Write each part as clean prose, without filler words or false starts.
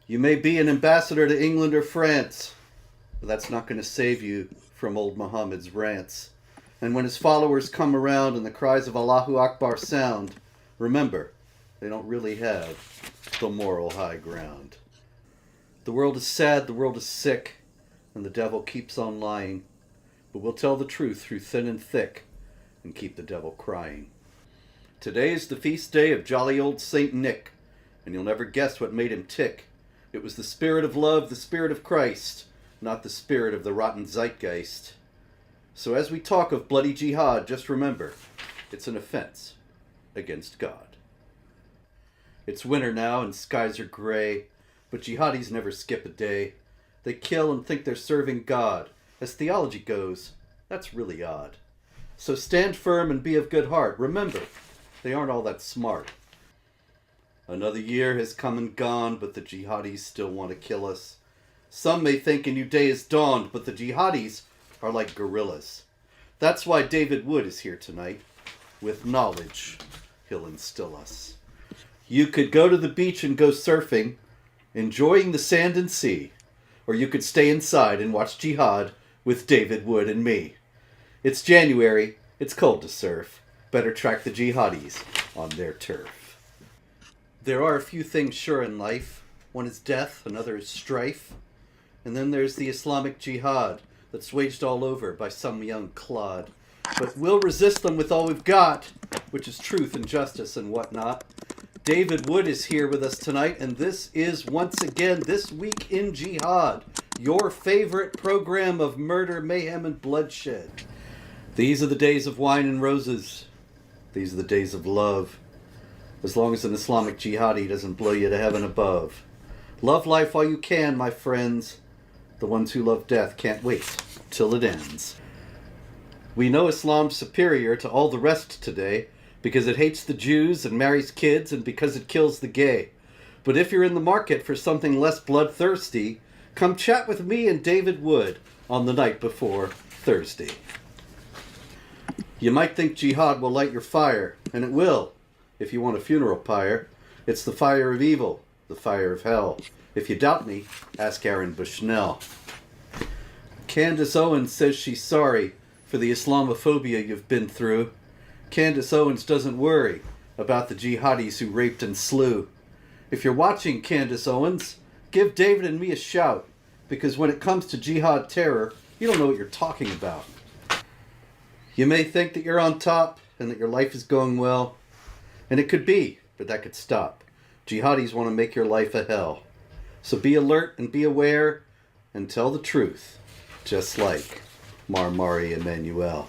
You may be an ambassador to England or France, but that's not going to save you from old Muhammad's rants. And when his followers come around and the cries of Allahu Akbar sound, remember, they don't really have the moral high ground. The world is sad, the world is sick, and the devil keeps on lying. But we'll tell the truth through thin and thick and keep the devil crying. Today is the feast day of jolly old Saint Nick, and you'll never guess what made him tick. It was the spirit of love, the spirit of Christ, not the spirit of the rotten zeitgeist. So as we talk of bloody jihad, just remember, it's an offense against God. It's winter now and skies are gray, but jihadis never skip a day. They kill and think they're serving God. As theology goes, that's really odd. So stand firm and be of good heart. Remember, they aren't all that smart. Another year has come and gone, but the jihadis still want to kill us. Some may think a new day has dawned, but the jihadis are like gorillas. That's why David Wood is here tonight. With knowledge, he'll instill us. You could go to the beach and go surfing, enjoying the sand and sea, or you could stay inside and watch jihad with David Wood and me. It's January, it's cold to surf. Better track the jihadis on their turf. There are a few things sure in life. One is death, another is strife. And then there's the Islamic jihad that's waged all over by some young clod. But we'll resist them with all we've got, which is truth and justice and whatnot. David Wood is here with us tonight, and this is once again This Week in Jihad, your favorite program of murder, mayhem, and bloodshed. These are the days of wine and roses. These are the days of love. As long as an Islamic jihadi doesn't blow you to heaven above. Love life while you can, my friends. The ones who love death can't wait till it ends. We know Islam's superior to all the rest today because it hates the Jews and marries kids and because it kills the gay. But if you're in the market for something less bloodthirsty, come chat with me and David Wood on the night before Thursday. You might think jihad will light your fire, and it will, if you want a funeral pyre. It's the fire of evil, the fire of hell. If you doubt me, ask Aaron Bushnell. Candace Owens says she's sorry for the Islamophobia you've been through. Candace Owens doesn't worry about the jihadis who raped and slew. If you're watching, Candace Owens, give David and me a shout, because when it comes to jihad terror, you don't know what you're talking about. You may think that you're on top and that your life is going well, and it could be, but that could stop. Jihadis want to make your life a hell. So be alert and be aware and tell the truth, just like Marmari Emmanuel.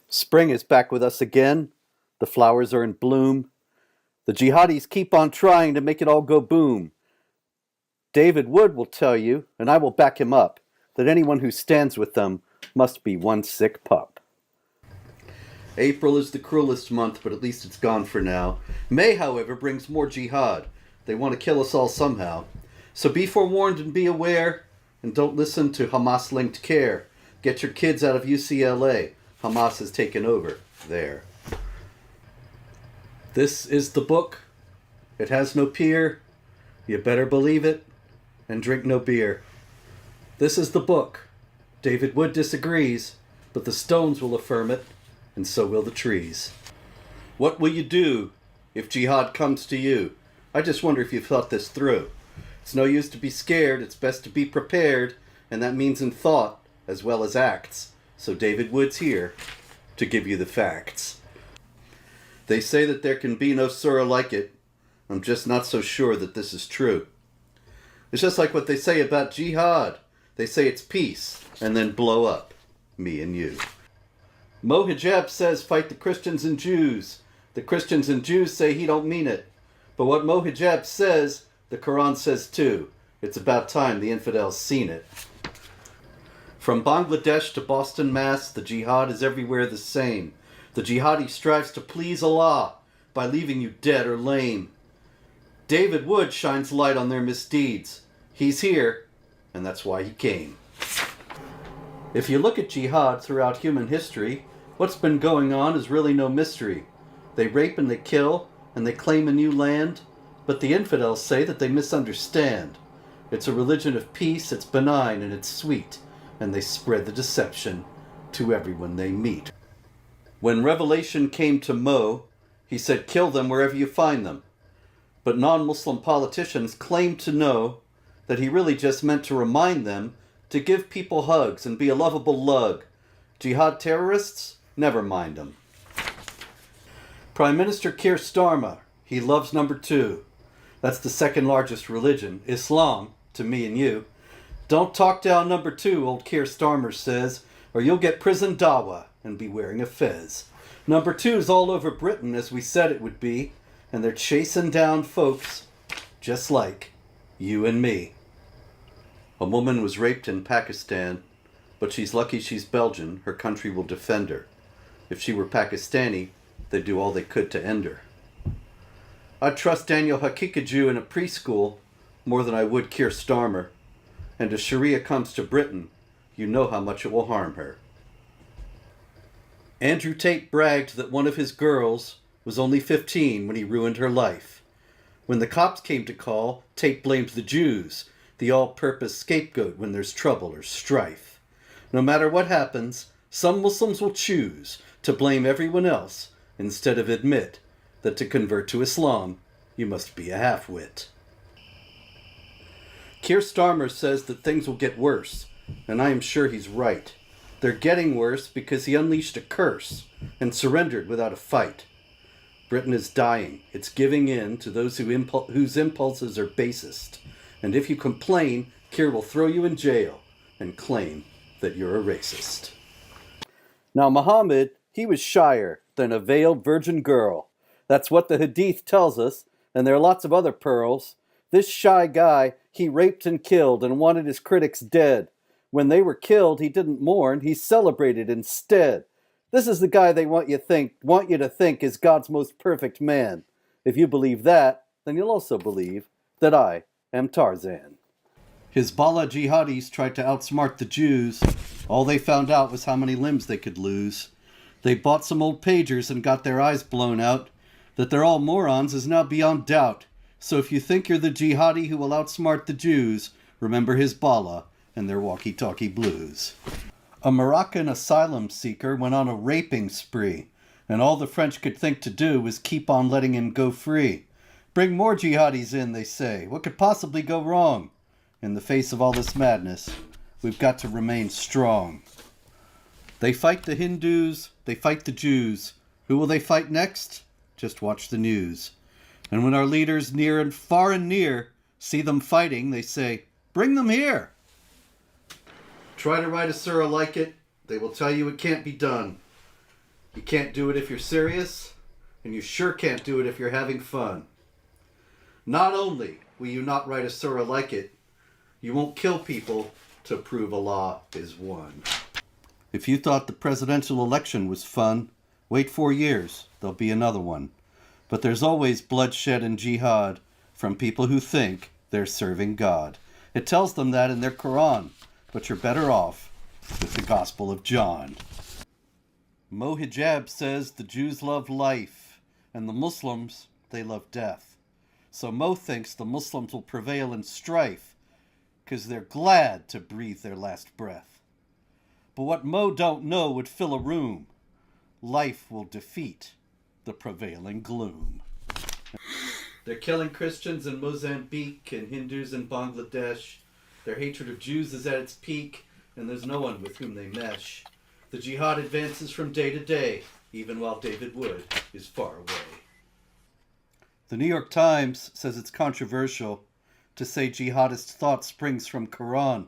Spring is back with us again. The flowers are in bloom. The jihadis keep on trying to make it all go boom. David Wood will tell you, and I will back him up, that anyone who stands with them must be one sick pup. April is the cruelest month, but at least it's gone for now. May, however, brings more jihad. They want to kill us all somehow. So be forewarned and be aware, and don't listen to Hamas-linked care. Get your kids out of UCLA. Hamas has taken over there. This is the book. It has no peer. You better believe it, and drink no beer. This is the book. David Wood disagrees, but the stones will affirm it, and so will the trees. What will you do if jihad comes to you? I just wonder if you've thought this through. It's no use to be scared, it's best to be prepared, and that means in thought as well as acts. So David Wood's here to give you the facts. They say that there can be no surah like it. I'm just not so sure that this is true. It's just like what they say about jihad. They say it's peace, and then blow up me and you. Mo Hijab says fight the Christians and Jews. The Christians and Jews say he don't mean it. But what Mo Hijab says, the Quran says too. It's about time the infidels seen it. From Bangladesh to Boston, Mass, the jihad is everywhere the same. The jihadi strives to please Allah by leaving you dead or lame. David Wood shines light on their misdeeds. He's here, and that's why he came. If you look at jihad throughout human history, what's been going on is really no mystery. They rape and they kill, and they claim a new land, but the infidels say that they misunderstand. It's a religion of peace, it's benign and it's sweet, and they spread the deception to everyone they meet. When revelation came to Mo, he said, kill them wherever you find them. But non-Muslim politicians claimed to know that he really just meant to remind them to give people hugs and be a lovable lug. Jihad terrorists? Never mind them. Prime Minister Keir Starmer, he loves number 2. That's the second largest religion, Islam, to me and you. Don't talk down number 2, old Keir Starmer says, or you'll get prison dawa and be wearing a fez. Number 2's all over Britain, as we said it would be, and they're chasing down folks just like you and me. A woman was raped in Pakistan, but she's lucky she's Belgian. Her country will defend her. If she were Pakistani, they'd do all they could to end her. I'd trust Daniel Hakikaju in a preschool more than I would Keir Starmer. And if Sharia comes to Britain, you know how much it will harm her. Andrew Tate bragged that one of his girls was only 15 when he ruined her life. When the cops came to call, Tate blamed the Jews, the all-purpose scapegoat when there's trouble or strife. No matter what happens, some Muslims will choose to blame everyone else instead of admit that to convert to Islam, you must be a half-wit. Keir Starmer says that things will get worse, and I am sure he's right. They're getting worse because he unleashed a curse and surrendered without a fight. Britain is dying. It's giving in to those whose impulses are basest. And if you complain, Keir will throw you in jail and claim that you're a racist. Now Muhammad, he was shyer than a veiled virgin girl. That's what the Hadith tells us, and there are lots of other pearls. This shy guy, he raped and killed and wanted his critics dead. When they were killed, he didn't mourn, he celebrated instead. This is the guy they want you to think is God's most perfect man. If you believe that, then you'll also believe that I am Tarzan. Hizbollah jihadis tried to outsmart the Jews. All they found out was how many limbs they could lose. They bought some old pagers and got their eyes blown out. That they're all morons is now beyond doubt. So if you think you're the jihadi who will outsmart the Jews, remember Hizbollah and their walkie-talkie blues. A Moroccan asylum seeker went on a raping spree, and all the French could think to do was keep on letting him go free. Bring more jihadis in, they say. What could possibly go wrong? In the face of all this madness, we've got to remain strong. They fight the Hindus, they fight the Jews. Who will they fight next? Just watch the news. And when our leaders near and far and near see them fighting, they say, bring them here. Try to write a surah like it, they will tell you it can't be done. You can't do it if you're serious, and you sure can't do it if you're having fun. Not only will you not write a surah like it, you won't kill people to prove Allah is one. If you thought the presidential election was fun, wait 4 years, there'll be another one. But there's always bloodshed and jihad from people who think they're serving God. It tells them that in their Quran, but you're better off with the Gospel of John. Mo Hijab says the Jews love life, and the Muslims, they love death. So Mo thinks the Muslims will prevail in strife, because they're glad to breathe their last breath. But what Mo don't know would fill a room. Life will defeat the prevailing gloom. They're killing Christians in Mozambique and Hindus in Bangladesh. Their hatred of Jews is at its peak, and there's no one with whom they mesh. The jihad advances from day to day, even while David Wood is far away. The New York Times says it's controversial to say jihadist thought springs from Quran.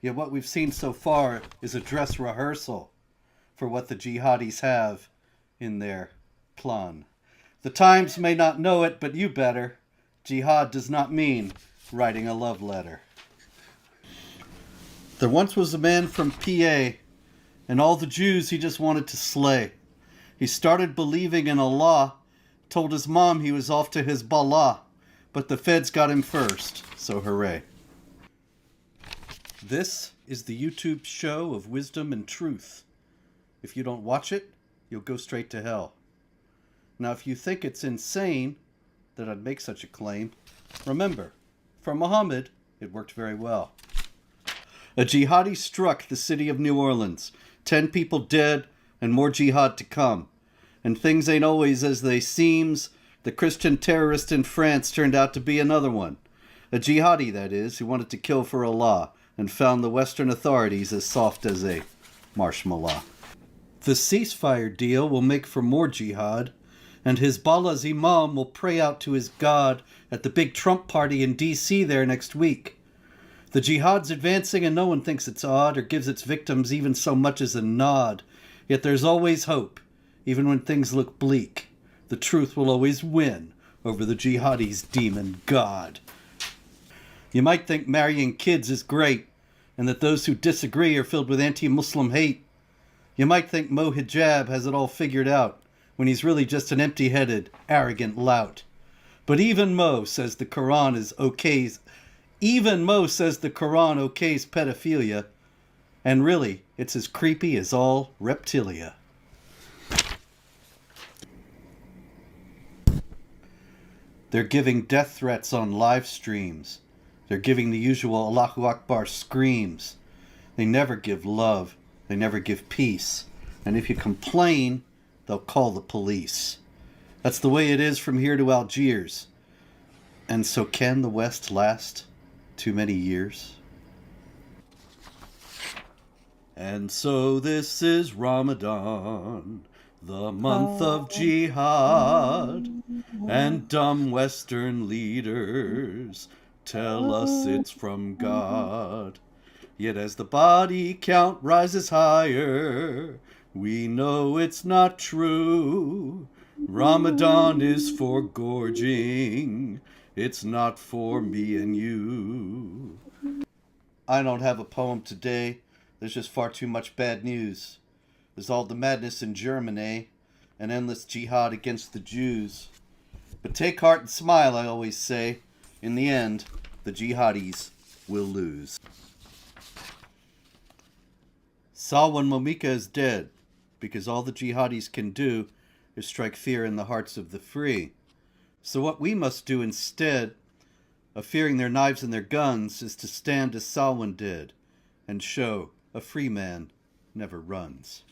Yet what we've seen so far is a dress rehearsal for what the jihadis have in their plan. The Times may not know it, but you better. Jihad does not mean writing a love letter. There once was a man from PA, and all the Jews he just wanted to slay. He started believing in Allah, told his mom he was off to Hizbollah, but the feds got him first, so hooray. This is the YouTube show of wisdom and truth. If you don't watch it, you'll go straight to hell. Now, if you think it's insane that I'd make such a claim, remember, for Muhammad, It worked very well. A jihadi struck the city of New Orleans. 10 people dead and more jihad to come. And things ain't always as they seems. The Christian terrorist in France turned out to be another one. A jihadi, that is, who wanted to kill for Allah and found the Western authorities as soft as a marshmallow. The ceasefire deal will make for more jihad, and Hezbollah's imam will pray out to his God at the big Trump party in D.C. there next week. The jihad's advancing and no one thinks it's odd or gives its victims even so much as a nod. Yet there's always hope, even when things look bleak. The truth will always win over the jihadi's demon god. You might think marrying kids is great, and that those who disagree are filled with anti-Muslim hate. You might think Mo Hijab has it all figured out, when he's really just an empty-headed, arrogant lout. But even Mo says the Quran okays pedophilia, and really, it's as creepy as all reptilia. They're giving death threats on live streams. They're giving the usual Allahu Akbar screams. They never give love. They never give peace. And if you complain, they'll call the police. That's the way it is from here to Algiers. And so can the West last too many years? And so this is Ramadan, the month of jihad, and dumb Western leaders tell us it's from God. Yet as the body count rises higher, we know it's not true. Ramadan is for gorging, it's not for me and you. I don't have a poem today. There's just far too much bad news. There's all the madness in Germany, and endless jihad against the Jews. But take heart and smile, I always say. In the end, the jihadis will lose. Salwan Momika is dead, because all the jihadis can do is strike fear in the hearts of the free. So what we must do instead of fearing their knives and their guns is to stand as Salwan did and show a free man never runs.